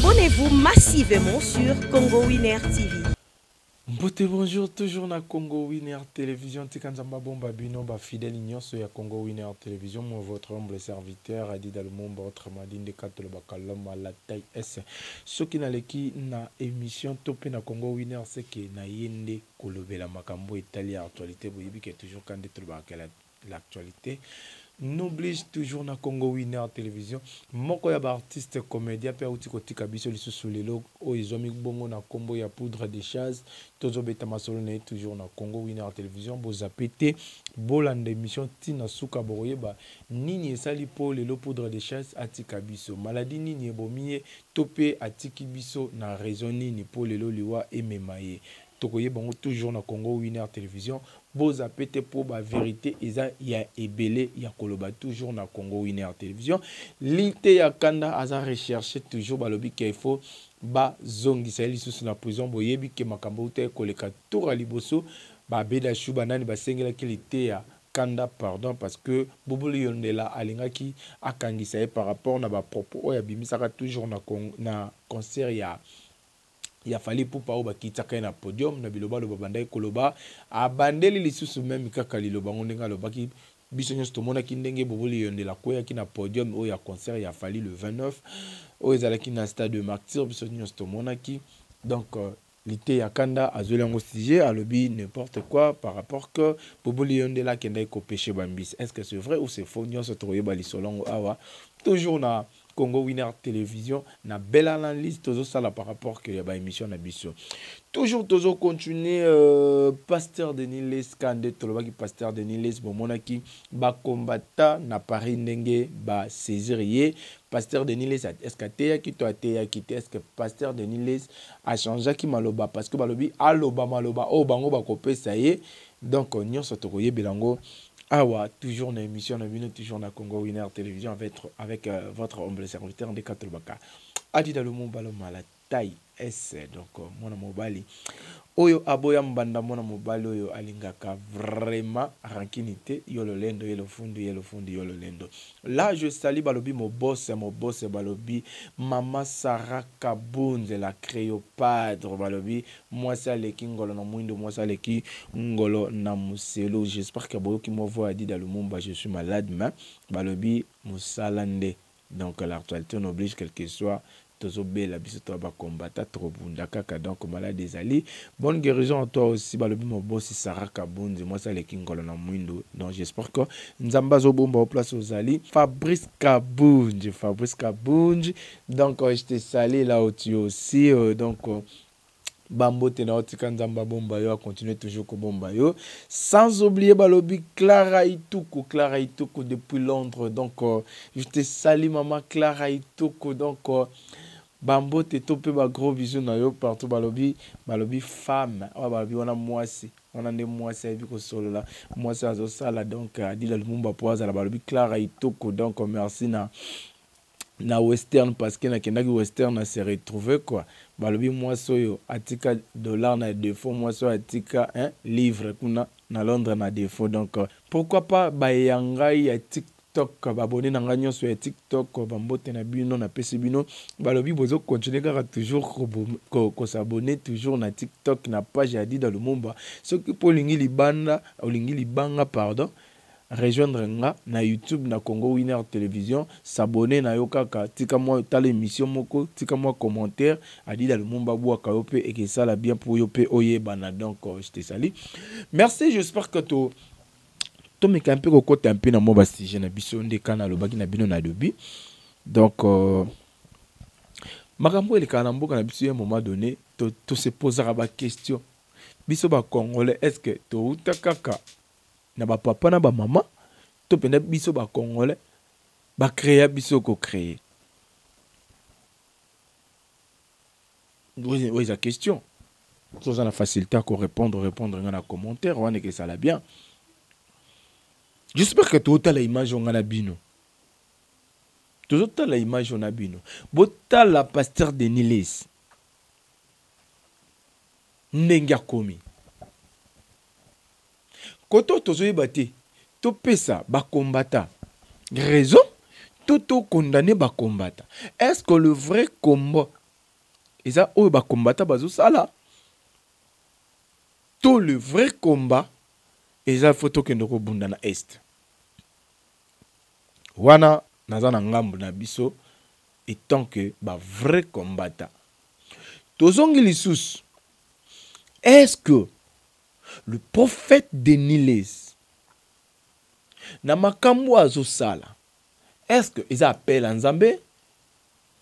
Abonnez-vous massivement sur Congo Winner TV. Mbote bonjour, toujours na Congo Winner Télévision. Tikanzamba bomba bino ba fidèle nyonso ya Congo Winner Télévision. Moi votre humble serviteur Adi Dalumomba autre madine de katolo bakaloma la taille S. Ce qui n'aleki na émission topé na Congo Winner c'est que na yende kolobela makambo Italie actualité boyebi que toujours quand d'être l'actualité n'oblige toujours na Congo Winner Télévision. Moko ya ba artiste comédien pe uti kotika biso lisusu lelo o izomi bongo na kombo ya poudre de chasse tozo beta masolo na toujours na Congo Winner Télévision boza pété bolanda émission tina suka boyeba nini esali po lelo poudre de chasse atika biso maladie nini ebomiye topé atiki biso na raison nini po lelo liwa ememaye tokoye bango toujours na Congo Winner Télévision boza pété pour ba vérité eza ya ebele ya koloba toujours na Congo Winner Télévision lité ya kanda aza rechercher toujours balobi qu'il faut ba zongi sali sous na prison boyebi ke makambo te koleka tour à liboso ba beda shuba nani ba sengela kilité ya kanda pardon parce que Boboli Yondela alingaki akangisa par rapport na ba propos ya bimisaka toujours na concert ya fali pour pa bakitaka na podium na biloba lo babandai koloba abandeli lisusu même kaka liloba ngondenga lobaki biso nyonso tomona ki ndenge Boboli Yondela koya ki na podium o ya concert ya fali le 29 o ezalaki na stade de Martyr biso nyonso tomona ki donc l'ité ya kanda azolango sujet alobi n'importe quoi par rapport que Boboli Yondela kenda ko péché bambis est-ce que c'est vrai ou c'est faux nyonso toyeba lisolongo awa toujours na Congo Winner Télévision na belle analyse toujours ça là par rapport que la émission na biso toujours toujours continuer pasteur Denis Les Kande tolobaki pasteur Denis Les bomonaki ba combattant na Paris ndenge ba saisirier pasteur Denis Les est-ce que teya ki to ateya ki est-ce que pasteur Denis Les a changé ki maloba parce que balobi aloba maloba o bango ba kopesa ye donc nyonso tokoye bilango awa toujours na émission na bino toujours na Congo Winner Télévision avec votre humble serviteur de Katolbaka Adi Dalumomba la taille S donc mona mobali oyo aboya mbanda mona mobali oyo alingaka vraiment rankinité yolo lendo yolo fundi yolo lendo là je salue balobi mon boss balobi mama Sarah Kabunze la créopadre balobi moi ça leki ngolo na mwindo moi ça leki ngolo na muselo j'espère que boyo ki mo voit Adi Dalumomba je suis malade mais balobi musalande donc l'actualité n'oblige quel que soit la biso to ba combattre trop bunda kaka donc malade des alliés bonne guérison à toi aussi balobi mon boss Sarah Kabunzi moi ça les kingolo na mwindo donc j'espère que nzamba zo bomba au place aux alliés Fabrice Kabunzi donc je te salue là aussi donc Bambote na otika nzamba bomba yo a continuer toujours ko bomba yo sans oublier balobi Clara Ituku depuis Londres donc je te salue maman Clara Ituku donc Bambote topé ba gros bisous na yo partout balobi femme balobi wana mwasi wana nde mwasi abi ko solo la mwasi azo sala donc Adi Dalumomba poaza la balobi Clara Ituku donc merci na western parce que na kendaki western na se retrouver quoi balobi moi soyo atika dollar na défaut moi so atika livre kuna na Londres na défaut donc pourquoi pas bayangai ya TikTok babone na nga nyonso ya TikTok bambote na bino na pesi bino balobi bozo continuer kaka toujours ko s'abonner toujours na TikTok na page Adi Dalumomba ce qui pour lingi libanga pardon rejoindre nga na YouTube na Congo Winner Télévision s'abonner na yo kaka tika moi tala émission moko tika moi commentaire Adi Dalumomba bwa ka yo pe et que ça la bien pour yo pe oyebana donc je te salue merci j'espère que to me camper ko côté un peu na mo ba sujet na biso ndeka na lobaki na bino na dobi donc makambo ele kana mboka na biso à un moment donné to se poser ba question biso ba congolais est-ce que to utakaka na ba papa na ba maman to pena biso ba congolais ba créer biso ko créer oui la question sans la facilité à répondre dans la commentaire on est que ça la bien j'espère que tout la image on a bino tout la image on a bino bota la pasteur de Nilis ndenga komi koto tozoye bate to pesa ba combattant raison Toto condamné ba combattre. Est-ce que le vrai combat eza oyo ba combattant bazo sala. Tout le vrai combat eza photo que ndoko bunda na est. Wana naza na ngambu na biso étant que ba vrai combattant. Tozongi lisusu. Est-ce que le prophète Denis na makambo azosala, est-ce que ils appellent Nzambe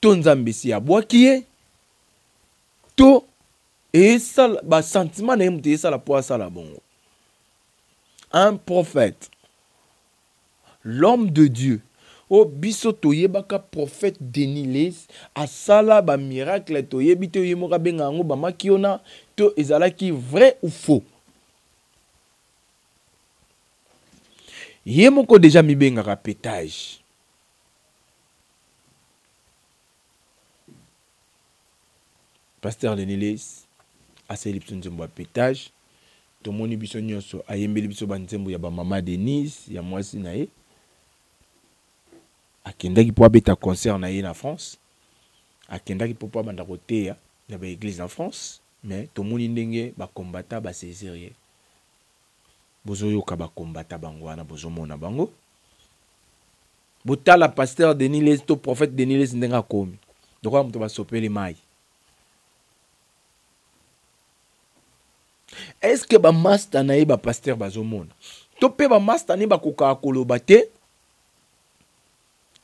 to Nzambe si abwaki ye to et ça ba sentiment na yemte ça la po sala bongo? Un prophète, l'homme de Dieu, o biso toyebaka prophète Denis asala ba miracle toyebi te yemoka benga ngo ba makiona to ezalaki vrai ou faux. Yemoko déjà mi benga pétage. Pasteur Denis aseli biso nzembo ya pétage. Tomoni biso nyonso ayembeli biso ba nzembo ya ba mama Denise ya mwasi na ye. Akendaki po abeta concert na ye na France. Akendaki po banda koteya na ba église en France, mais tomoni ndenge ba combattant ba saisir. Bozo yoka ba combattant bango wana bozo mona bango. Botala pasteur Denis to prophète Denis ndenga komi. Donc on va sopeli mai. Est-ce que ba master na ye ba pasteur bazo mona? To pe ba master ni ba koka koloba te.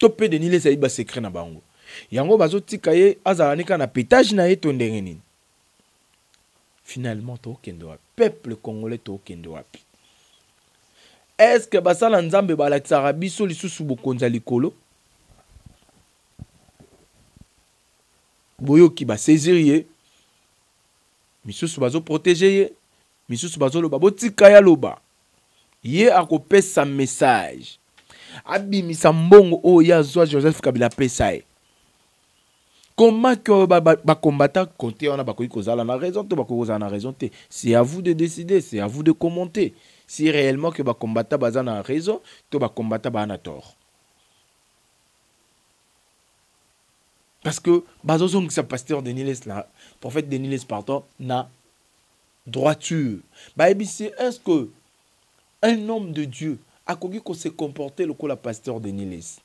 To pe Denis ayi ba secret na bango. Yango bazo tika ye azalanika na pétage na ye to ndenge nini. Finalement to kendo wapi? Peuple congolais to kendo wapi? Est-ce que basala nzambe balakisaka biso lisusu bokonza likolo? Boyoki ba saisir ye. Misusu bazo protéger ye. Misusu bazo loba botika ya loba. Ye akopesa message. Abimisa mbongo o ya zwa Joseph Kabila pesa ye. Comment que ba combattant compter on a bakoki kozala na raison to bakoki kozala na raison te. C'est à vous de décider, c'est à vous de commenter. Si réellement que ba combattant bazana raison, to ba combattant ba na tort. Parce que bazozong sa pasteur Denis là, prophète Denis pardon, na droiture. Ba ebisi est-ce que un homme de Dieu a koki ko se comporter le la pasteur Denis?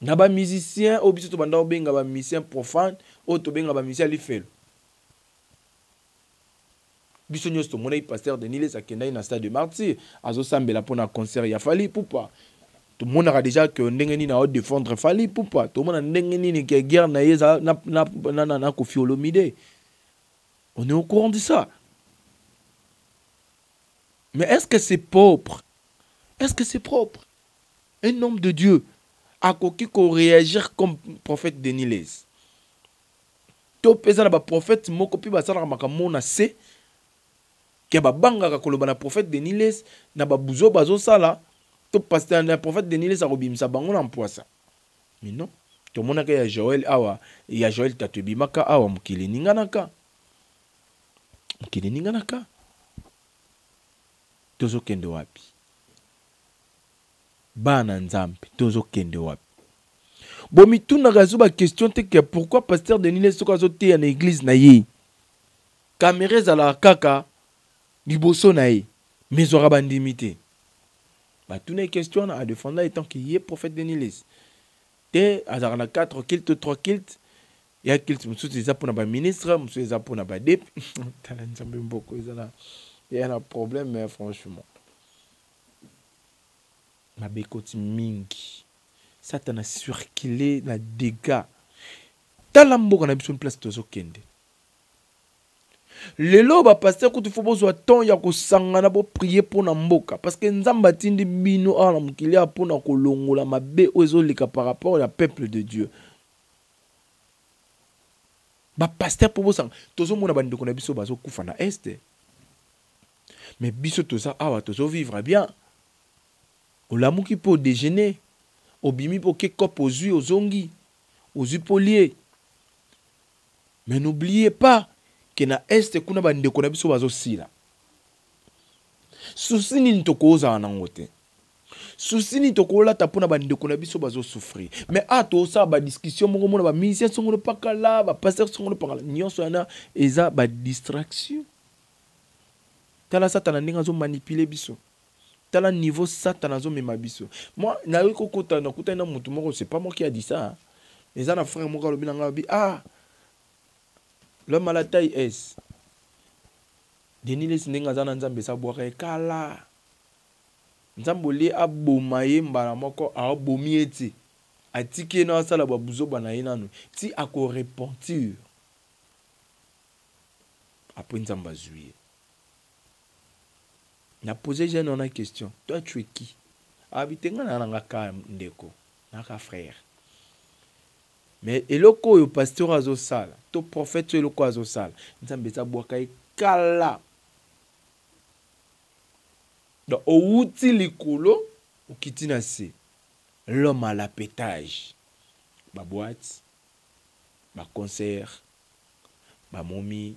Na ba musicien obiso to banda obenga ba musicien profane o to benga ba musicien lifelo. Biso nyosto mona pasteur Denis akenda na stade de martyr azo sambela pona concert ya Fally Ipupa. To mona déjà que ndenge ni na défendre Fally Ipupa. To mona ndenge ni que guerre na yeza na Koffi Olomide. On est au courant de ça. Mais est-ce que c'est propre? Est-ce que c'est propre? Un homme de Dieu a koki ko réagir comme prophète Denis. To pesa na ba prophète moko pi basala makambo na se ke ba banga ka koloba na prophète Denis na ba buzo bazo sala to pasteur na prophète Denis a robimisa bango na mpoasa. Mais non, to mona ka ya Joël awa, ya Joël tatubi maka awa mukili ninganaka. Mukili ninganaka. Tozo kende wapi? Bana nzambe tozo kende wapi? Bomi tuna gazuba question te que pourquoi pasteur Denis soko azote na église na ye. Caméra za la kaka liboso na ye. Mais ora bandimité. Ba tuna question à défendre étant qu'il y est prophète Denis. Te azara 4 kilts 3 kilts. Ya kilts mususu eza pona ba ministre, mususu eza pona ba dep. Tala nzambe mboko ezala. Il y a un problème mais franchement. Ma bekoti mingi. Satan a circulé la dégâts. Talambo na biso une place tozo kende. Lelo ba pasteur ko faut bozwa temps ya ko sangana bo prier pour na mboka parce que nzamba tindi bino ala mukili apona ko longola mabe ozo lika par rapport au peuple de Dieu. Ba pasteur pour bosang tozo mona ba ndeko na biso bazo kufa na este. Mais biso toza awa tozo vivre bien. Olamuki pour déjeuner. Obimi pour que cop aux yeux aux ongi. Aux yeux poliés. Mais n'oubliez pas que na est kuna ba ndeko na biso bazo sila. Souci ni ntoko za nangote. souci ni tokola tapona bandeko na biso bazo souffrir mais to ça ba discussion moko mona ba musicien songolo pakala ba pasteur songolo pakala nyonso yana eza ba distraction tala satana ndinga zo manipuler biso tala niveau satana zo mema biso moi na yoko kota na kuta na mutu moko c'est pas moi qui a dit ça les ana frère moko lo binanga bi l'homme à la taille S Denis les ndinga za na nzambe sa boire kala nzamboli aboma ye mbala moko abomi eti atiki na sala babuzo bana ye nanu ti ako repentir après nzamba zuye na poser jeune on a question toi tu es qui abitenga na nga ka ndeko na ka frère mais eloko yo pasteur azo sala to prophète eloko azo sala nzambe za boaka kala donc au outil likolo ou kitina se l'homme à la pétage ba boîte ba concert ba momie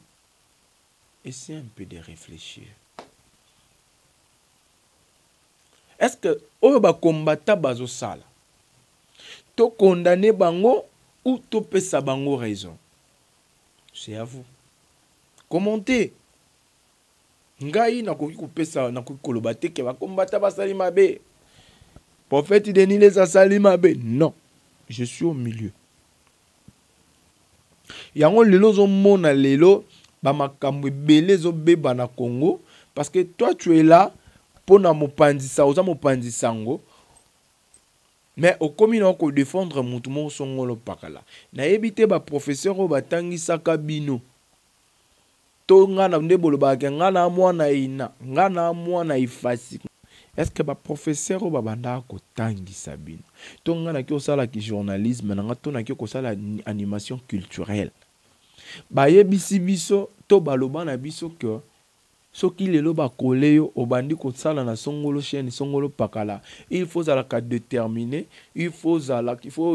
essaie un peu de réfléchir. Est-ce que oyo ba combattant bazo sala to condamner bango ou to pesa bango raison? C'est à vous. Commentez. Ngai na koki kopesa na koki koloba te ke ba combattant basali mabe. Prophète Denis les asali mabe. Non. Je suis au milieu. Yango lelo zo mona lelo ba makambo ebele zo beba na Congo parce que toi tu es là pour na mopandisa oza mopandisango mais au commun ko défendre mutu mo songolo pakala na ebité ba professeur o batangisaka bino to ngana nde bolobaka ngana mwana ina ngana mwana ifasi. Est-ce que ba professeur o babanda ko tangisa bino to ngana ki osala ki journalisme na ngato na ki ko sala animation culturelle ba yebisi biso to baloba na biso que soki lelo ba koleyo obandi ko sala na songolo chaîne songolo pakala il faut la déterminer il faut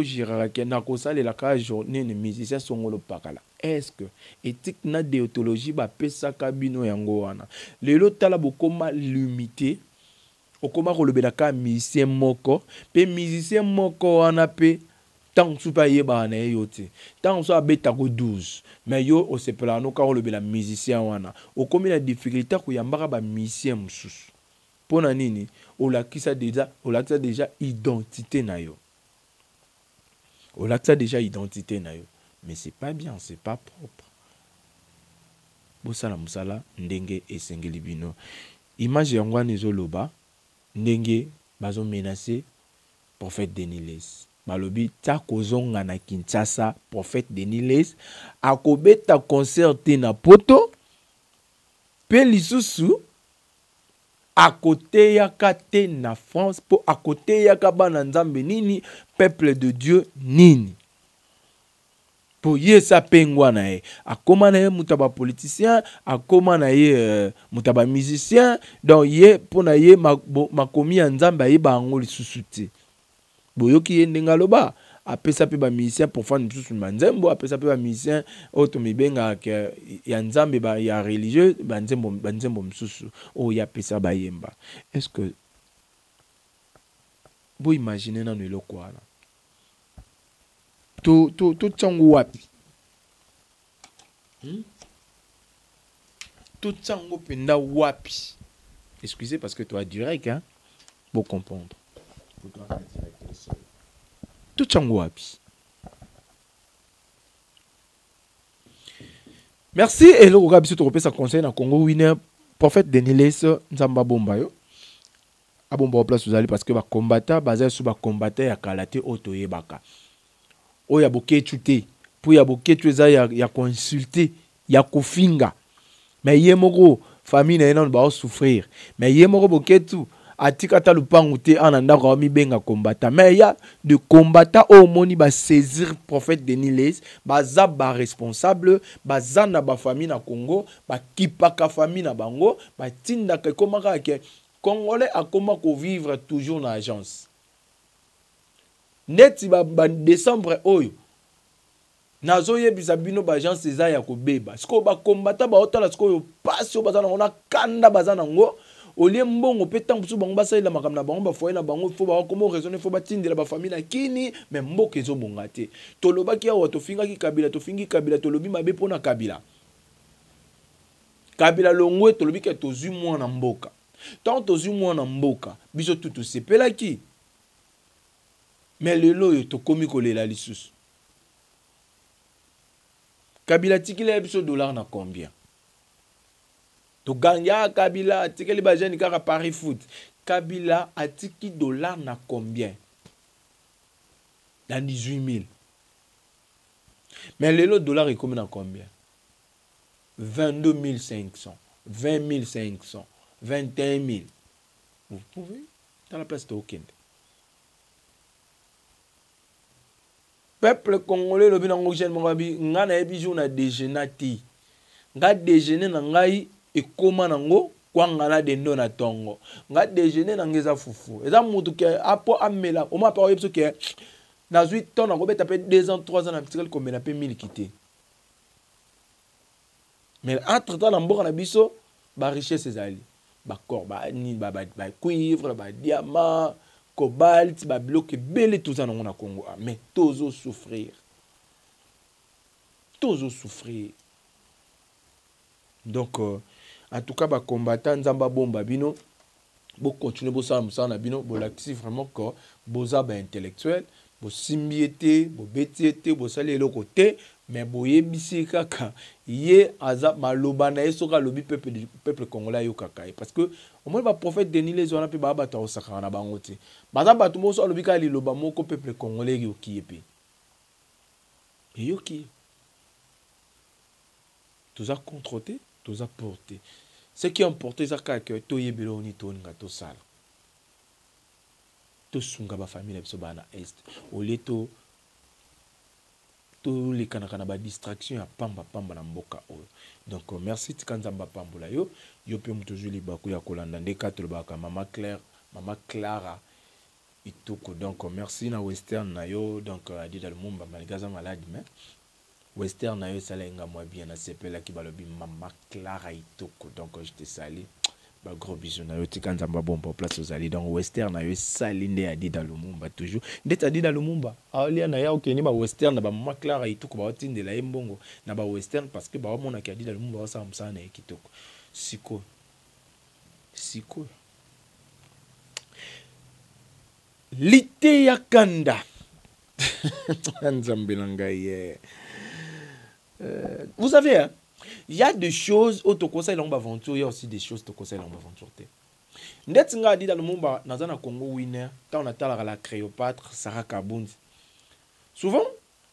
gérer que na ko sala la ka journée ne musicien songolo pakala. Est-ce que éthique na déontologie ba pesa kabino yango wana lelo tala bokoma limité okoma ko lobela ka musicien moko pe musicien moko wana pe tant que pas yeba na yote tant so abeta ko 12 mais yo o se plano ka le bela musicien wana o komi la difficulté ko yambaka ba musicien mususu pona nini o la kisa déjà identité na yo o la kisa déjà identité na yo mais c'est pas bien, c'est pas propre. Bosala musala ndenge esengeli bino image yango nezoloba ndenge bazo menacer prophète Denis Les Malobi ta kozonga na Kinshasa prophète Denis Les akobeta concert na poto pe lisusu akote ya kate na France po akote ya kabana nzambe nini peuple de Dieu nini po ye sa pengwa na ye akoma na ye mutaba politicien akoma na ye mutaba musicien donc ye po na ye makomi ya nzambe ye bango lisusu te boyoki ye ndenga loba apesa pe ba musicien pour faire nsusu manzembo apesa pe ba musicien auto mibenga ke ya nzambe ba ya religieux banzembo msusu o ya pesa ba yemba. Est-ce que vous imaginez na nelo kwa la to tsango wapi to tsango penda wapi? Excusez parce que toi direct hein pour comprendre tout tsango wapi. Merci et le regarde biso to sa conseil na Congo winner prophète Denis Les nzamba bomba yo abomba au place uzali parce que ba combattant bazali sous ba combattant ya kalaté otoyebaka oya boketu te pour ya boketu eza ya consulter ya kofinga mais yemoko famille na ena ba souffrir mais yemoko boketu atika ta lupangu te ananda ko mi benga combattant mais ya de combattant au moni ba saisir prophète Denis Les baza ba responsable bazana ba famille na Congo ba kipaka famille na bango ba tinda ke komaka ke Congolais akoma ko vivre toujours na agence neti ba décembre oyo nazo yebisa bino ba agence eza ya kobeba siko ba combattant ba otala siko yo passe bazana ona kanda bazana ngo au lieu mbongo pe tant busu bango basali la makamna bango ba foyer na bango faut ba comment raisonner faut ba tindela ba famille na kini mais mboka ezo bongate toloba ki awa to finga ki kabila to fingi kabila tolobi mabe pona kabila kabila longwe tolobi ke tozu mwana mboka tant tozu mwana mboka biso tutu sepela ki mais lelo yo to komi kolela lisusu kabila tikile biso dollar na combien to ganya kabila tikeli ba jeune kaka Paris foot kabila atiki dollar na combien dans 18 000 mais lelo dollar est comme na combien 22 500 20 500 21 000 vous pouvez dans la place de Okende peuple congolais lobi nango jeune mongabi nga na yebi jour na déjeuner ti nga déjeuner na ngai ekoma nango kwanga na dendo na tongo nga déjeuner na ngeza fufu eza mutu ke apo amela o ma pa yebi ke na 8 ans na ko beta pe 2 ans 3 ans na petit comme na pe 1000 quitté mais entre temps na mboka na biso ba richesse ezali ba cor ba ni ba cuivre ba diamant cobalt ba bloc belé tout ça na Congo mais tozo souffrir donc en tout cas ba combattant nzamba bomba bino bo continuer bo ça na bino bo l'actif vraiment que boza ba intellectuel bo simbiété bo betiété bo sali eloko te mais bo yebisi kaka ye aza maloba na esoka lobi peuple congolais yo kaka parce que au moins ba prophète Denis les wana pe ba bata osaka na bango te baza batu mo so lobi ka liloba moko peuple congolais yo ki pe yo ki tous a contrôlé tous a porté ce qui ont porté ça kaka to yebelo ni to nga to sala to sunga ba famille biso bana est au leto tous les kanakana ba distraction ya pamba na mboka oyo donc merci tikanzamba pambola yo pe mutozuli baku ya kolanda nde katolo baka mama Clara itoko donc merci na western na yo donc Adida Lumumba maligaza malade mais western na yo salenga moi bien na sepela ki balobi mama Clara itoko donc je te salue ba gros bisous na yo tikanzamba bomba place aux alliés donc western na yo salinde Adida Lumumba toujours ndeta Adida Lumumba alia na ya okeni ba western na ba mama Clara itoko ba otindela embongo na ba western parce que ba mona ki Adida Lumumba sa msana ekitoko siko lite ya kanda vous savez hein, il y a des choses au conseil longue aventure, il y a aussi des choses au conseil longue aventure. Net nga Adida Lumumba na zana Congo winner, tant on a la Cléopâtre, Sarah Kabundi. Souvent,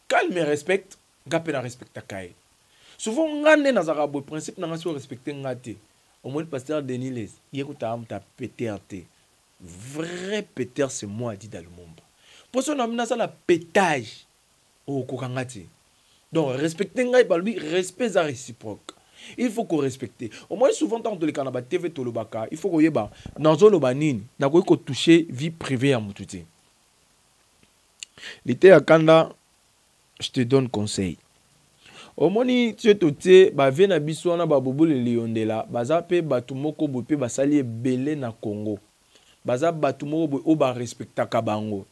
calme et respecte, gape na respecta kai. Souvent ngane na zara bo principe na ngasi respecter ngate. Au moins le pasteur Denis Les, yekuta am ta pété. Vrai péter c'est moi Adida Lumumba. Pour ça on a ça la pétage au kokangati. Donc, respecter ngai balbi, respect za réciproque. Il faut qu'on respecte. Au moins, souvent, tant que les canabas TV tolobaka, il faut qu'on y ait dans zone banine, n'a qu'on toucher vie privée à moutouti. L'été à Kanda, je te donne conseil. Au moins, tu es toté, bah, viens à Bissouana, bah, bobo le liondela, bah, zape, bah, tumoko, bopé, bah, sali belé na Congo. Bah, zap, bah, tumoko, oh, bah, respecta kabango.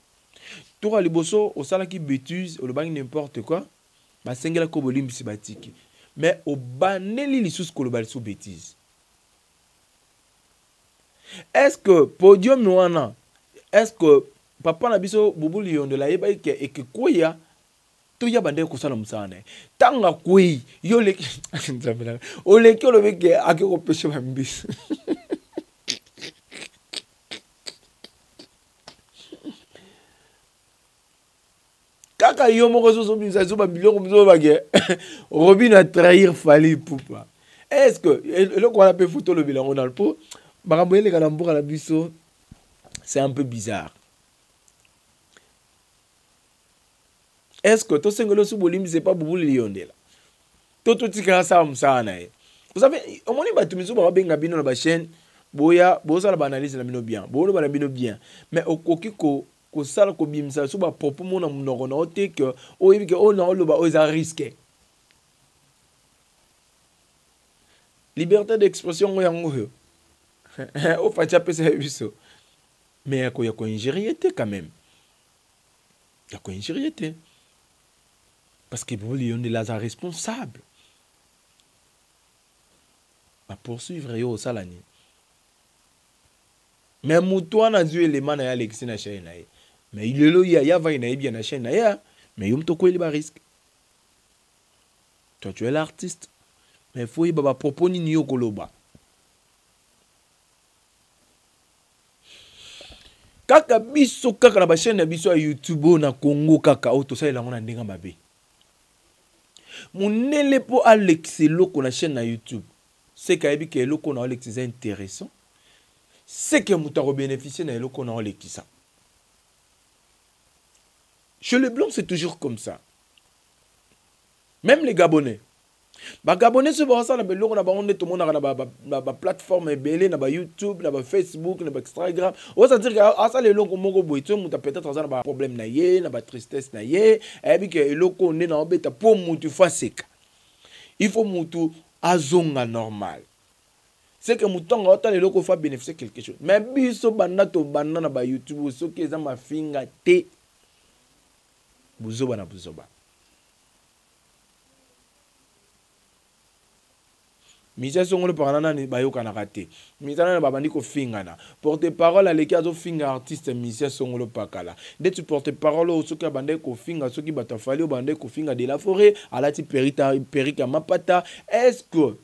Tour à liboso, au salaki bêtise, au bang n'importe quoi. Ma sengela ko bolim sibatiki mais au baneli lisusu ko lobali sous bêtise est-ce que podium noana est-ce que papa na biso bubu lion de la yeba ke ekikoya to ya bande ko sala musana tanga koi yo le nzambela o le ke lobeke akiko peshe ba mbisi kaka yo moko so bisa so ba biloko biso ba ke Robin a trahir Fally Ipupa est-ce que le quoi la pe photo le bilan dans le pot ba kamboyele kana mboka la biso c'est un peu bizarre est-ce que to sengelo su bolim c'est pas bubu liondela to tika sa msana vous savez au moins ba tumiso ba benga bino na ba chaîne boya bosa la analyse na bino bien bolo ba na bino bien mais okokiko ko sala ko bimsa so ba popo mona mnoko na ote que o yebi que o na lo ba o za risque liberté d'expression yango Au fait, ça. Mais il y a quoi ingérer quand même. Il y a quoi ingérer. Parce que vous, on est là responsable. Va poursuivre yo salani. Mais moutoua na zu élément na Alexis na chaîne na. Mais il est là, il y a va bien na chaîne na. Mais yom to ko il ba risque. Toi tu es l'artiste. Mais il faut y baba propos ni yo koloba. Kaka biso kaka na ba chaîne na biso ya YouTube na Congo kaka auto ça il a ngona ndenga mabe. Munele po Alexis loko na chaîne na YouTube. C'est qu'il y a loko na Alexis intéressant. C'est que mouta bénéficier na loko na Alexis. Chez les Blancs, c'est toujours comme ça. Même les Gabonais. Les Gabonais, c'est pour ça que tout le monde a une plateforme, na YouTube, na Facebook, na Instagram. On va dire que les gens qui ont peut-être un problème, na tristesse, et puis que les gens qui ont un pour il faut que azonga normal. C'est que mouton autant les locaux fa bénéficier quelque chose. Mais biso banda to banda na ba YouTube so que za mafinga te buzoba na buzoba. Misa songolo parana ni bayoka na raté. Misa na babandi ko fingana. Porte parole à l'équipe zo finga artiste misa songolo pakala. Dès tu porte parole au soka bande ko finga soki batafali o bande ko finga de la forêt à la ti perika mapata. Est-ce que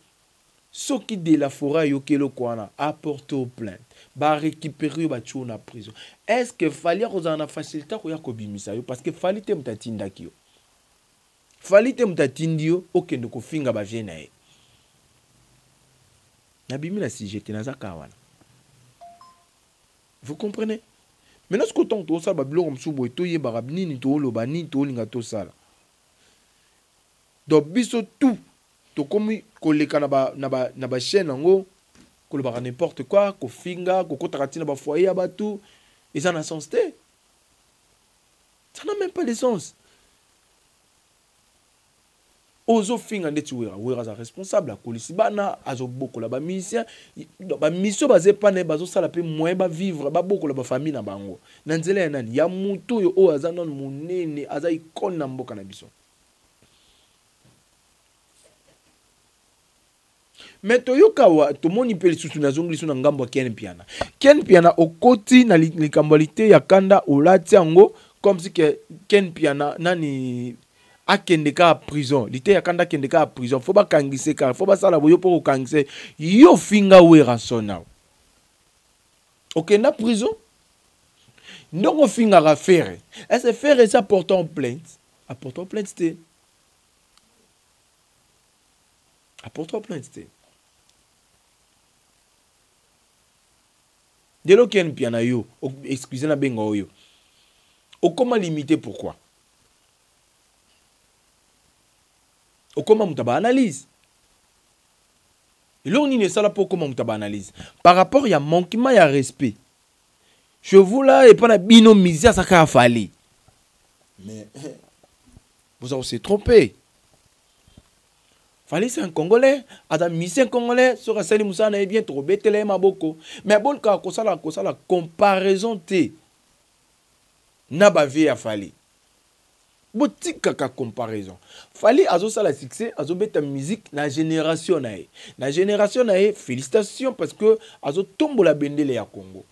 soki de la forêt yokelo kwana apporte au plainte ba récupérer ba tcho na prison. Est-ce que fallait rozana facilité ko ya ko bimisa yo parce que fallait te mtatinda kiyo. Fallait te mtatindio okende ko finga ba viena e. Vous comprenez? Maintenant, ce que tu as ça, donc, biso tout, tu comme koleka na ba chaîne ngo, koleba n'importe quoi, ko finga, ko kotakati ba foyer abatu, et ça n'a sens té. Ça n'a même pas de sens. Ozo finga ndeti wera za responsable la kolisi bana azo boko la ba mission ba mission bazé pa ne bazo sala pe moyen ba vivre ba boko la ba famille na bango na nzela ya nani ya mutu yo o aza non munene aza ikon na mboka na biso. Mais toyoka wa to moni pe lisusu na zongli su na ngambo Ken Piana okoti na likambalite ya kanda olati yango comme si que Ken Piana nani akendeka a prison lité ya kanda kendeka a prison faut ba kangise ka faut ba sala boyo pour kangise yo finga wera sona okenda prison ndongo finga ra faire est-ce faire ça portant plainte c'était apportant plainte c'était de lo Ken Piana yo excusez na benga yo o comment limiter pourquoi au comment mutaba analyse. Et là on y est là pour comment mutaba analyse. Par rapport il y a manquement il y a respect. Je vous là et pas na bino misère ça ka fallait. Mais vous avez trompé. Fallait c'est un Congolais, adam mission Congolais sur Sali Moussa na bien trop betele maboko. Mais bon ka ko la comparaison te. Na ba vie a fallait. Boutique kaka comparaison. Fallait azo ça la succès, azo beta musique na génération nae. Na génération nae, félicitations parce que azo tombo la bendele ya Congo.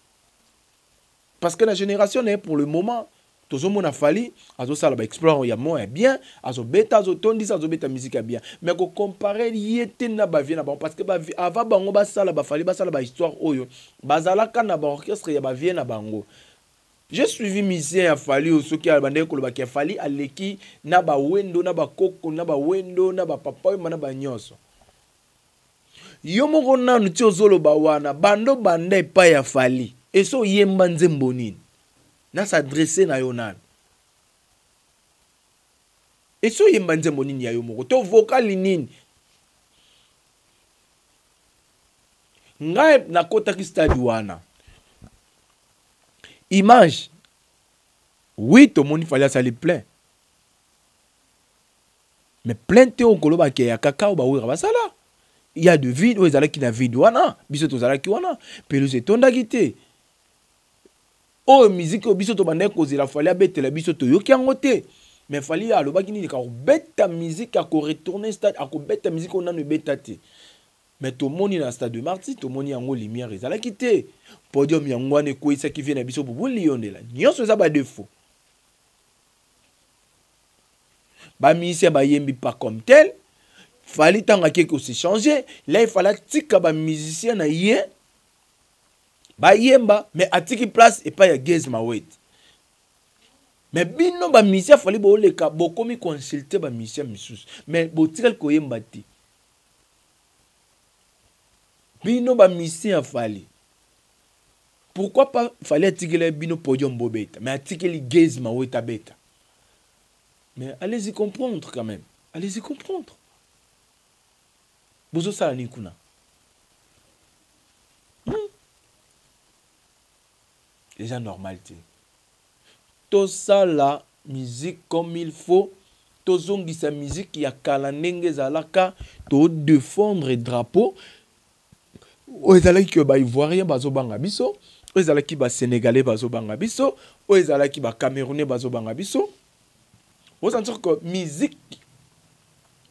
Parce que la génération nae pour le moment, tozo mona fali, azo ça la ba explore ya mo bien, azo beta azo tondi azo beta musique ya bien. Mais ko comparer yete na ba vie na ba parce que ba ava bango ba sala ba fali ba sala ba histoire oyo. Bazala kana ba orchestre ya ba vie na bango. J'ai suivi musicien à Fali ou ceux qui a bandé koloba qui a Fali à l'équipe na ba wendo na ba koko na ba wendo na ba papa na ba nyonso. Yo moko na nuti ozolo ba wana bando bande pa ya Fali et so yemba nzembo nini na s'adresser na yo nan. Et so yemba nzembo nini ya yo moko to vocal nini. Ngai na kota ki stade wana. Image. Oui, tout le monde fallait salir plein. Mais plein de gens qui ont kaka ou ba ouira basala. il y a de vide oyo ezalaki na vide wana biso tozalaki wana pelouse etondaki te oyo musique oyo biso tobandaki kozela fali abetela biso toyoki yango te mais fali alobaki nini akobeta musique akoretourne stade akobeta musique oyo nano ebeta te mais tomoni na stade de Martyrs tomoni yango lumière ezalaki te podium yango wana ekweyisaki vie na biso Bubuli Yondela nyonso eza badefo bamisien bayembi pas comme tel fallait tant que se changer là il fallait tika ba musicien na ye ba yemba mais atiki place et pas ya Gez Mawet mais bino ba musicien fallait bo leka bokomi consulter ba musicien misusu mais botikal ko yemba ti bino ba musicien fallait pourquoi pas fallait atiki bino podium bobeta mais atiki li Gez Mawet beta mais allez-y comprendre quand même allez-y comprendre bozo sala ni kuna déjà normalité tout ça la musique comme il faut tozongi sa musique ya kala ndenge zalaka to défendre drapeau o ezalaki que ba ivoirien bazo banga biso o ezalaki ba sénégalais bazo banga biso o ezalaki ba camerounais bazo banga biso o sentir que musique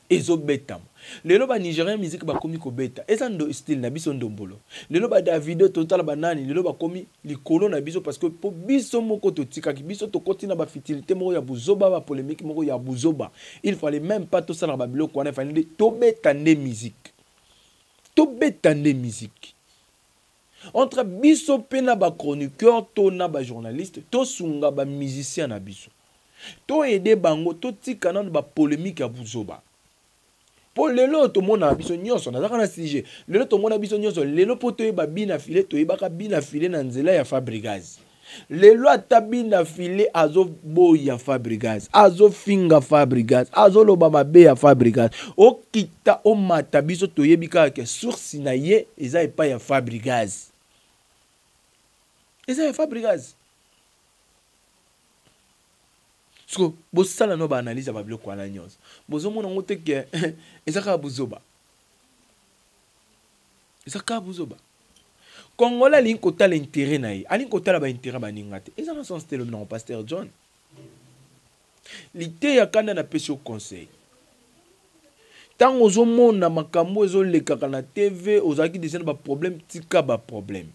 ezo betam lelo ba nigérien musique ba komi ko beta eza ndo style na biso ndombolo lelo ba Davido total banani lelo ba komi likolo na biso parce que po biso moko to tikaki biso to kotina ba futilité moko ya buzoba ba polémique moko ya buzoba il fallait même pas to sala ba biloko wana fallait to beta ne musique entre biso pena ba chroniqueur to na ba journaliste to sunga ba musicien na biso to aider bango to tikana ba polémique ya buzoba. Pour lelo to mona biso nyonso na zakana sujet lelo to mona biso nyonso lelo poto e ba bina filé to e baka bina filé na nzela ya Fabregas lelo ata bina filé azo boya Fabregas azo finga Fabregas azo loba mabe ya Fabregas o kita o mata biso to yebika ke source na ye eza epa ya Fabregas eza ya Fabregas so bosala no ba analyse ba biloko wana nyonso bozo mona ngote ke ezaka buzoba Kongola li kota l'intérêt na ye ali kota la ba intérêt ba ningate ezana sens telo non pasteur John l'ité ya kanda na pesi au conseil tango zo mona makambo ezo lekaka na TV ozaki desena ba problème tika ba problème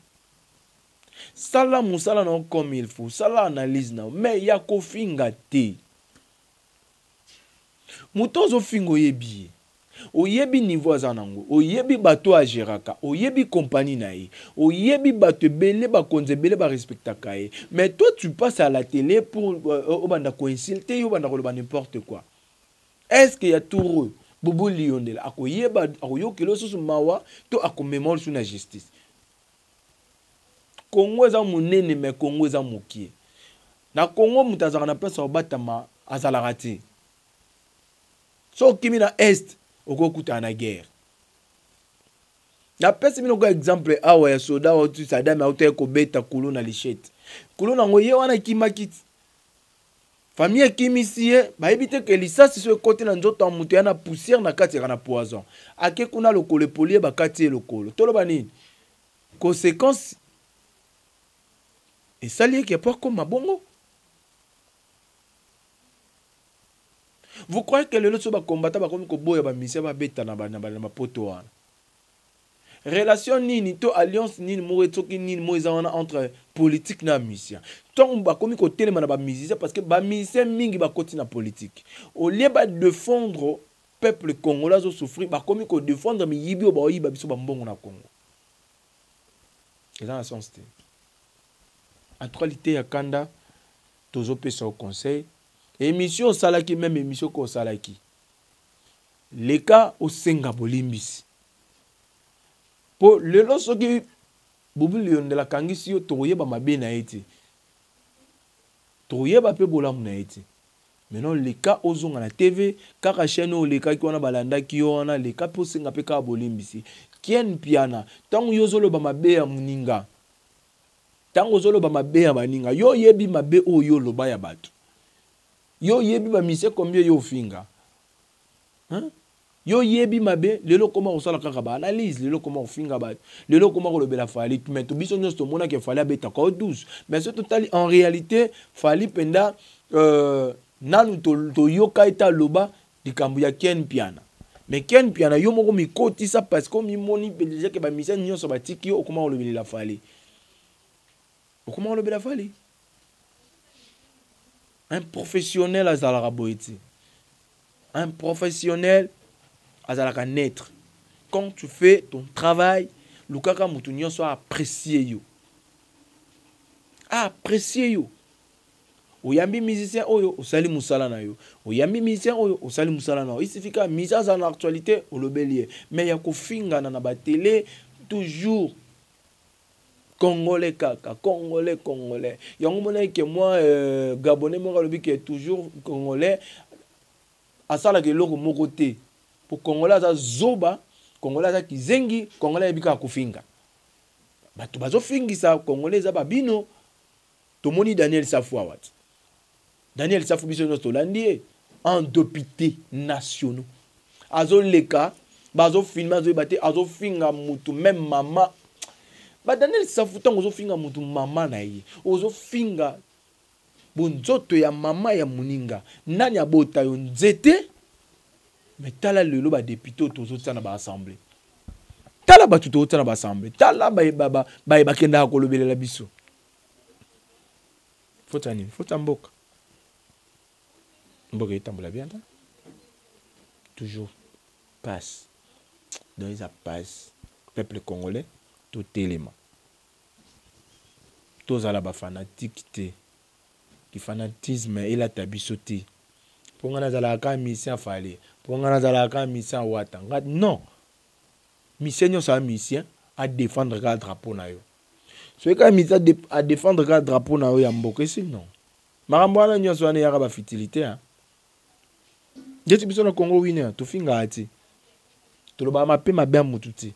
sala musala non comme il faut sala analyse na mais ya ko finga te mutozo fingo yebi oyebi niveau azanango oyebi bato a geraka oyebi compagnie na ye oyebi bato belé ba konze belé ba respectaka ye mais toi tu passes à la télé pour obanda ko insulter yo banda ko loba n'importe quoi est-ce qu'il y a tout Bubuli Yondela akoyeba akoyokelo susu mawa to akomémore sur la justice Congo eza munene mais Congo eza mokie. Na Congo mutazaka na place obatama azalaka te. So kimi na est okokuta na guerre. Na pesi bino ko exemple awa ya soda wa tu sadame auto ko beta kulo na lichette. Kulo na ngoye wana kimakiti. Famille kimisie ba ebite ke lisasi so côté na nzoto mutu na poussière na kati na poison. Ake kuna lokolo polier ba kati lokolo. Toloba nini? Conséquence et ça lié qui est pas comme ma bongo. Vous croyez que le lot va combattre ba comme ko boya ba mission ba beta na ba poto wana. Relation nini to alliance nini mo etoki nini mo ezana entre politique na mission. Tant ba comme ko telema na ba musicien parce que ba musicien mingi ba koti na politique. Au lieu ba défendre peuple congolais zo souffrir ba comme ko défendre mi yibi ba yiba biso ba mbongo na Congo. Et dans la sens té. Actualité ya kanda tozo pesa au conseil émission salaki même émission ko salaki les cas au senga bolimbisi pour le losoki Bubuli Yondela kangisi yo toyeba mabe na ete toyeba pe bolamu na ete maintenant les cas ozonga na TV kaka chaîne o les cas ki wana balanda ki wana les cas po senga pe ka bolimbisi kien piana tangu yozolo ba mabe ya muninga tango zolo ba mabe ya baninga yo yebi mabe o yo loba ya bato yo yebi ba mise combien yo finga hein Yo yebi mabe lelo comment osala kaka ba analyse lelo comment ofinga ba lelo comment kolobela fali mais to biso nyonso mona ke fali abeta ko 12 mais ce total en réalité fali penda nanu to yoka eta loba likambu ya Ken Piana mais Ken Piana yo moko mikoti ça parce que mi moni déjà ke ba mission nyonso ba tiki yo comment olobela fali comment olobela fali un professionnel azala boiti un professionnel azalaka naître. Quand tu fais ton travail, le kaka mutunyo soit apprécié yo. Apprécié yo. Oyambi musicien oyo, osali musala na yo. Oyambi musicien oyo, osali musala na yo. Il suffit que mise en actualité au lobelier. Mais ya ko finga na ba télé toujours Congolais kaka, Congolais. Yango mona que moi Gabonais mo lobi que toujours Congolais asala ke loko moko te. Pour Congolais za zoba, Congolais za kizengi, Congolais bika kufinga. Bato bazo fingi sa Congolais za babino. Tomoni Daniel Safou awat. Daniel Safou biso no Tolandi en député nationaux. Azo leka, bazo filma zo bate azo finga mutu même mama. Ba Daniel Safou tango zo finga mutu mama na ye. Ozo finga bonzoto ya mama ya muninga. Nani abota yo nzete? Mais tala lelo ba député tozo tsana ba assemblée. Tala ba tuto tsana ba assemblée. Tala ba kenda ko lobelela biso. Faut mboka. Mboka itambola bien ta. Toujours passe. Donc ils passe. Peuple congolais tout élément. Tous à la ba fanatique te. Qui fanatisme il a tabisoté. Pour ngana zala ka mission fallait. Pour ngana zala ka mission wata. Non. Mission nyo sa mission à défendre le drapeau na yo. Soki ka mission à défendre le drapeau na yo ya mboka sinon. Makambo wana nyo so ane ya ba futilité hein. Jeti biso na Congo winner to finga ati. To lo ba ma pe ma bien mututi.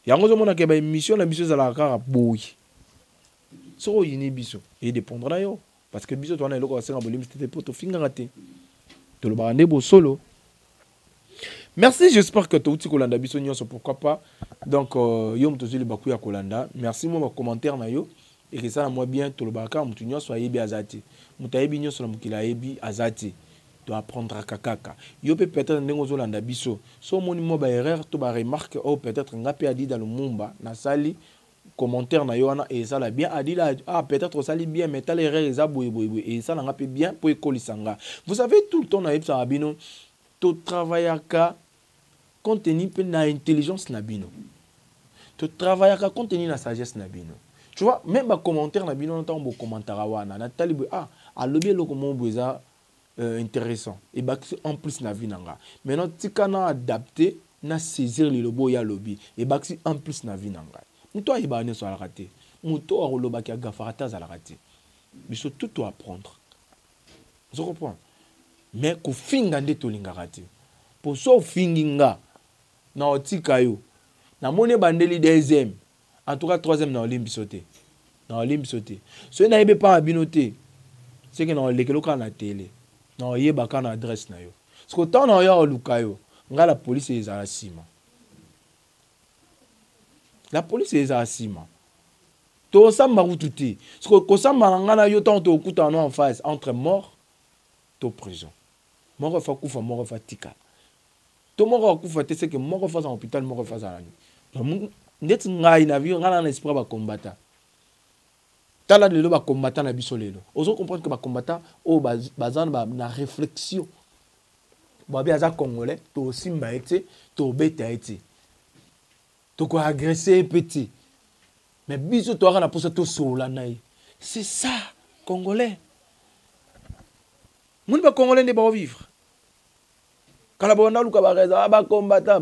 Yango zo mona ke ba mission na biso zala ka boy. So yini biso et dépendra yo parce que biso to na eloko asenga bolim c'était pour to finga raté. To lo ba ndebo solo. Merci, j'espère que tu as kolanda biso nyonso pourquoi pas. Donc yom to zili baku ya kolanda. Merci moi commentaire na yo et que ça na moi bien to lo ba ka mutu nyonso ayebi azati. Mutu ayebi nyonso na mukila ayebi azati. Doit apprendre à kakaka. Yo peut-être ndengo zolanda biso. So moni mo ba erreur to ba remarque ou peut-être ngapi a dit dans le mumba na sali commentaire na yo wana et ça la bien a dit là peut-être ça li bien mais tal erreur eza boy et ça nga pe bien pour ekolisanga. Vous savez tout le temps na yebsa abino to travaillaka contenu pe na intelligence na bino. To travaillaka contenu na sagesse na bino. Tu vois même ba commentaire na bino ntango bo commentaire wana na talibu alobi eloko mo boza intéressant et bah en plus na vie nanga maintenant tika na adapter na saisir le lobo ya lobby et bah en plus na vie nanga muto ayeba ne so la raté muto a loba ki agafarata za la raté mais surtout tout apprendre je comprends mais ko finga nde to linga raté pour so finginga na otika yo na mone bandeli deuxième en tout cas troisième na olimbi sauté so na yebe pas abinoté c'est que na lekelo ka na télé non yeba kana adresse na yo parce que tant na yo luka yo nga la police ezala sima to samba kututi parce que ko samba nga na yo tant to okuta no en face entre mort to prison mort fa kufa mort fa tika to mort kufa te c'est que mort fa en hôpital mort fa za donc ndeti ngai na vie nga na esprit ba combattant tala lelo ba combattant na biso lelo ozo comprendre que ba combattant o bazana ba na réflexion ba bien za congolais to simba été to beta été to ko agresser petit mais biso to na posa to sola nai c'est ça congolais moun ba congolais ne ba vivre kala bona luka ba reza ba combattant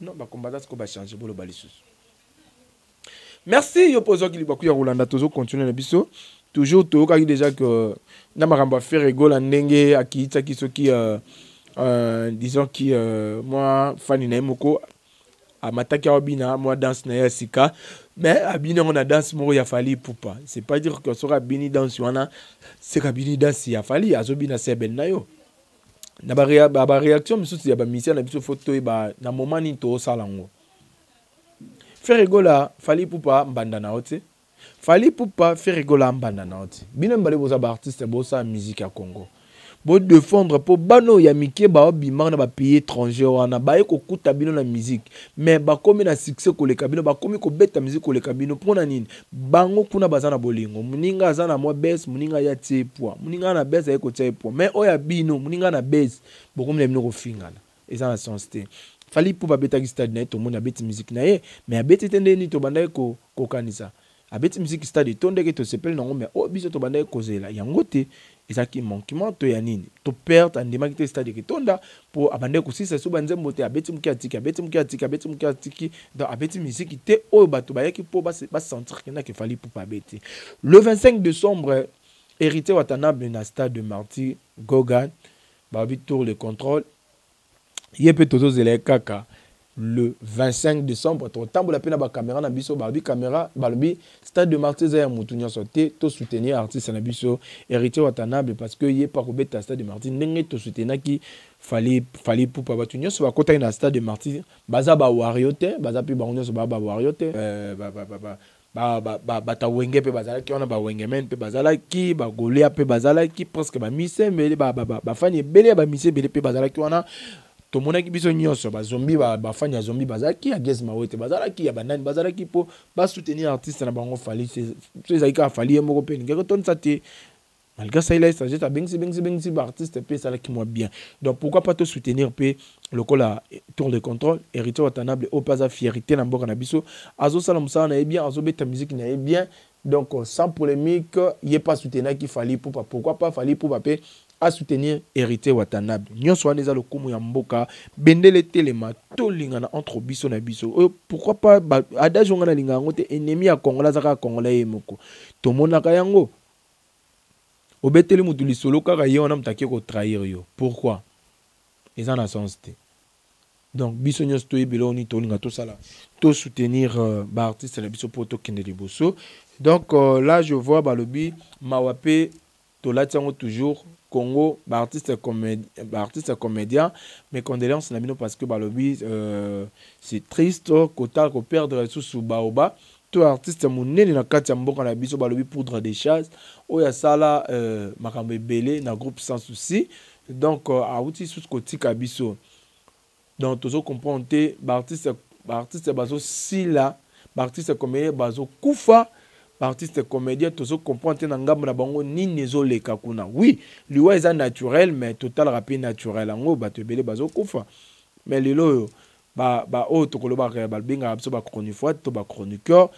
non ba combattant ce ko ba changer pour le balisus. Merci yo pozo ki libaku ya Rolanda tozo continuer na biso toujours to ka déjà que na makamba faire rigole ndenge akita kisoki disons qui moi fani na moko amataki abina moi danse na ya sika mais abina on a danse mo ya fali poupa c'est pas dire que sera bini danse wana c'est ka bini danse ya fali azobina seben na yo na ba réaction misusu ya ba mission na biso photo ba na moment ni to salango faire rigola Fally Ipupa mbanda na ote Fally Ipupa faire rigola mbanda na ote bino mbale boza ba artiste boza musique ya Congo bo défendre pour bano ya mike ba obima na ba pays étranger wana ba eko kuta bino na musique mais ba komi na succès koleka bino ba komi ko beta musique koleka bino pona nini bango kuna bazana bolingo muninga azana mo bes muninga ya tepwa muninga na bes eko tepwa mais oya bino muninga na bes bokomi na bino ko fingana eza na sens te Fally Ipupa beta ki stade na to mona beti musique na ye mais abeti tende ni to banda ko kanisa abeti musique stade tonde ke to sepel nango mais o biso to banda ko zela yango te ezaki manquement to ya nini to perte andima ki te stade ki tonda pour abande ko sisa so banze mbote abeti muki atiki donc abeti musique te o bato bayaki po ba sentir que na ke Fally Ipupa abeti le 25 décembre hérité Watanabe na stade de Marty Gogan ba tour le contrôle yepé tozo zele kaka le 25 décembre to tambola pena ba caméra na biso ba caméra balobi stade de Marty za ya mutu nyonso te to soutenir artiste na biso hérité Watanabe parce que yé pas kobeta stade de Marty ndenge to soutenir ki Fally Ipupa batu nyonso ba kota na stade de Marty baza ba wario te baza pi ba nyonso ba wario te bata wenge pe bazalaki wana ba wenge men pe bazalaki ba golia pe bazalaki presque ba mise mais ba fani belé ba mise belé pe bazalaki wana to monaki biso nyonso ba zombie ba fanya zombie bazalaki ya Gez Mawete bazalaki ya banani bazalaki po ba soutenir artiste na bango Fally c'est ça ka Fally moko pe ngeko ton ça te malgré ça il a essayé ta bengsi ba artiste pe ça là qui moi bien donc pourquoi pas te soutenir pe le cola tour de contrôle hérité Watanabe au pas à fierté na mboka na biso azo sala musala na bien azo beta musique na bien donc sans polémique il est pas soutenir qui Fally Ipupa pourquoi pas Fally Ipupa pe à soutenir hérité Watanabe nyonso wana eza lokumu ya mboka bendele telema tolingana entre biso na biso pourquoi pas adage ngana linga ngote ennemi ya Kongola zaka Congolais yemoko to monaka yango obeteli mutu lisolo kaka ye wana mutaki ko trahir yo pourquoi eza na sens te donc biso nyonso toyebela oni tolinga tosala to soutenir ba artiste na biso poto kende liboso donc là je vois balobi mawape to latiango toujours Congo, artiste comédien, mes condoléances parce que balobi c'est triste kotal ko perdre sous baoba tout artiste monene na kati ya mboka na biso balobi poudre des chasses oya sala makambe belé na groupe sans souci donc auti sous kotika biso donc tozo comprendre artiste bazo sila artiste comédien bazo kufa artiste comédien tozo comprendre na ngambo na bango nini ezoleka kuna oui liwa eza naturel mais total rapide naturel ango bato ebele bazo kufa mais lelo ba o tokoloba ba benga biso ba chroniqueur to ba chroniqueur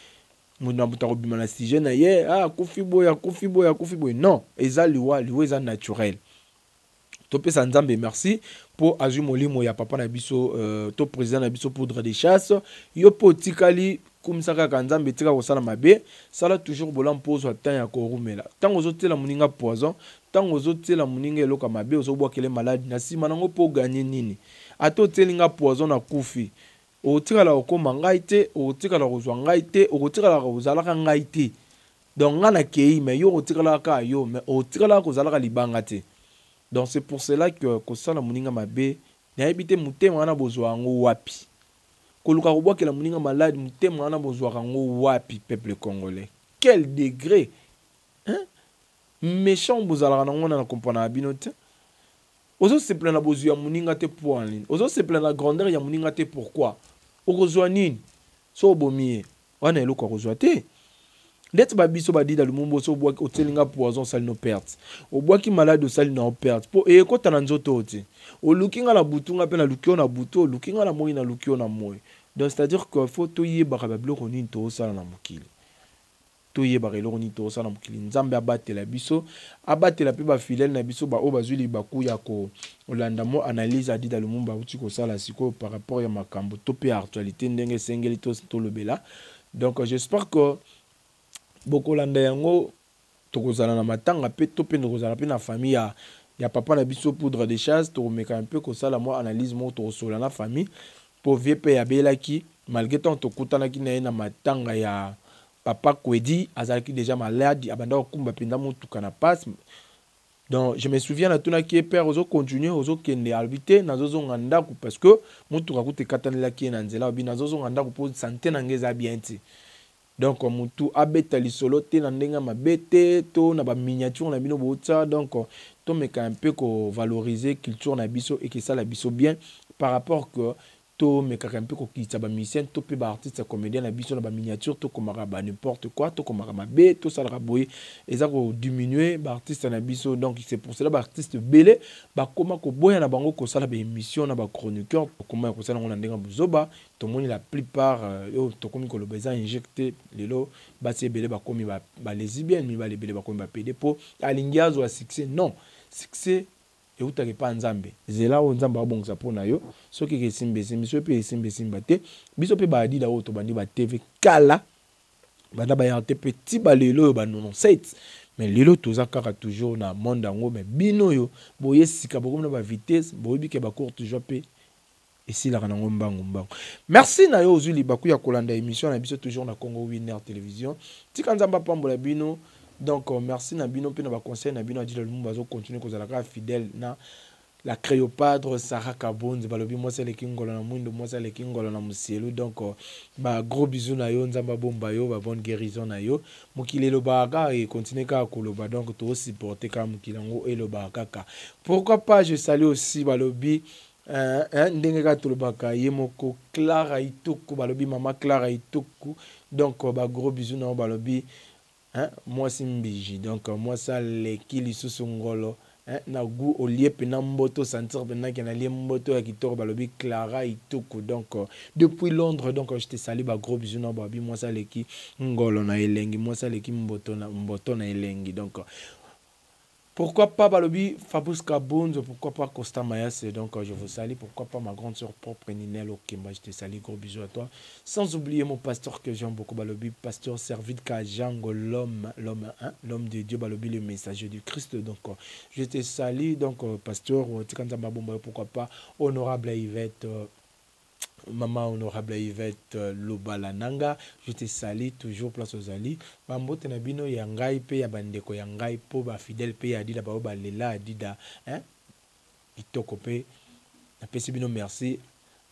muna buta kobima na sujet na ye kufi boy non eza liwa eza naturel to pesa nzambe merci pour azui molimo ya papa na biso to président na biso poudre des chasses yo potikali kumsaka kanzambe tika kosala mabe sala toujours bolam pose temps ya korumela tango zotela muninga poison tango zotela muninga eloka mabe ozobwakele malade na sima nango po gagner nini ato telinga poison na kufi otikala okoma ngai te otikala kozwa ngai te otikala kozalaka ngai te donc ngana kei mais yo otikala ka yo mais otikala kozalaka libanga te donc c'est pour cela que kosala muninga mabe na ebite mutema wana bozwa ngo wapi koluka kobwakela muninga malade mutema wana bozwa ngo wapi peuple congolais quel degré hein méchant bozala nango na comprendre bino te ozo se plaindre bozwa muninga te pour en ligne ozo se plaindre la grandeur ya muninga te pourquoi okozwa nini so bomie wana eloko kozwa te Let babiso badi dans le monde so bois au telinga poison sali no perte. O bois qui malade o sali no perte. Po e ko tananzoto te. O lookinga la butunga pe na lukio na buto, lookinga la moi na lukio na moi. Donc c'est-à-dire que faut to yeba ka bablo ni to sala na mukili. To yeba ka lo ni to sala na mukili. Nzambe abatela biso, abatela pe ba fidèle na biso ba o bazuli baku ya ko Olanda mo analyse adi dans le monde ba uti ko sala siko par rapport ya makambo to pe actualité ndenge sengeli to lobela. Donc j'espère que beaucoup landa yango tokozala na matanga pe to pe tokozala pe na famille ya papa na biso poudre de chasse to meka un peu ko sala mo analyse mo to sola na famille pour vie pe ya belaki malgré tant to kutana ki na matanga ya papa Kwedi azalaki déjà malade abanda kumba penda mutuka na passe Donc, je me souviens, na tuna qui est père, ozo continuer, ozo kende albité, na zozo nganda parce que mutu kakute katani la qui est nanzela, obi na zozo nganda pour santé nangeza bien ti. Donc, mutu abeta lisolo te na ndenga mabete, to na ba miniature na bino bota, donc to meka un peu ko valoriser culture na biso et que ça la biso bien par rapport que to meka un peu ko kitsa ba musicien, to pe ba artiste comédien na biso na ba miniature, to komara ba n'importe quoi, to komara mabe, to ça la boye, et ça ko diminuer ba artiste na biso, donc c'est pour cela ba artiste belé, ba koma ko boya na bango ko sala ba émission na ba chroniqueur, koma ko sala na ndenga buzoba. Tout le monde, la plupart, tout comme que le besoin injecté, les lots, c'est belé, comme il va lesbienne, il va les belé, comme il va payer pour alingiaz ou à succès. Non, succès, et où t'as pas en Zambé. C'est là où on zamba bon ça pour nayo. Ce qui est simbe, monsieur peut simbe simbate. Biso peut badi la auto bandi ba TV kala. Bada ba yante petit balelo ba non set. Mais lelo toza kaka toujours na monde ngo mais bino yo boye sika bokom na ba vitesse, boye bi ke ba court toujours pe. Et si la ranango mbango mbango. Merci na yo ozuli baku ya kolanda émission na biso toujours na Congo Winner Télévision. Tika nzamba pambola bino. Donc merci na bino pe na ba conseil na bino adila lumba zo continuer ko zalaka fidèle na la Créopadre Sarah Kabonze balobi moi c'est le kingolo na mwindo moi c'est le kingolo na musielu. Donc ba gros bisous na yo nzamba bomba yo ba bonne guérison na yo. Mukile lo baka et continuer ka koloba donc to supporter ka mukilango et lo baka. Pourquoi pas je salue aussi balobi ndenge ka tolobaka ye moko Clara Ituku balobi mama Clara Ituku. Donc ba gros bisous na balobi moi simbiji. Donc moi ça le kili susungolo na gu au lieu pena mboto sentir pena ki na lié mboto ya kitoko balobi Clara Ituku. Donc depuis Londres, donc je te salue ba gros bisous na babi moi ça le ki ngolo na elengi moi ça le ki mboto na elengi. Donc pourquoi pas Balobi, Fabrice Kabonzo, pourquoi pas Costa Mayas, donc je vous salue, pourquoi pas ma grande soeur propre Ninel Okemba, je te salue, gros bisous à toi. Sans oublier mon pasteur que j'aime beaucoup, Balobi, pasteur Servid Kajango, l'homme de Dieu, Balobi, le messager du Christ. Donc je te salue, donc pasteur, pourquoi pas honorable Yvette. Maman honorable Yvette Lobalananga, je te salue toujours place aux alliés. Bambote na bino ya ngai pe ya bandeko ya ngai po ba fidèle pe ya dida ba balela dida kitoko pe na pesi bino merci.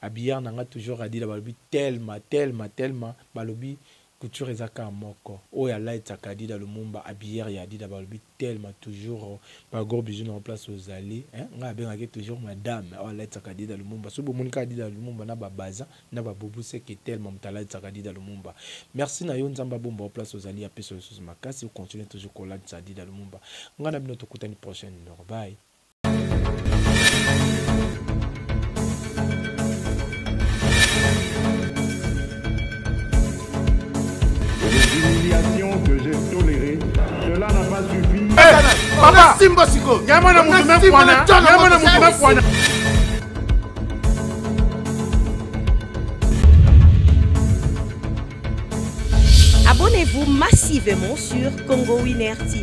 Abiyar nanga toujours a dit la balobi tellement balobi couture ezaka moko o ya light akadi da lumumba abiyar ya dit la balobi tellement toujours ba gros bisous en place aux alliés nga bengaki toujours madame o light akadi da lumumba so bomonika dit da lumumba na ba baza na ba bobu c'est que tellement mtala akadi da lumumba. Merci na yo nzamba bomba en place aux alliés apeso sous makasi, on continue toujours kola tsadi da lumumba nga na bino tokutani prochaine bye. Que j'ai toléré, cela n'a pas suffi. Papa, Simba Siko, Yamana Moumoume Fouana. Abonnez-vous massivement sur Congo Winner TV.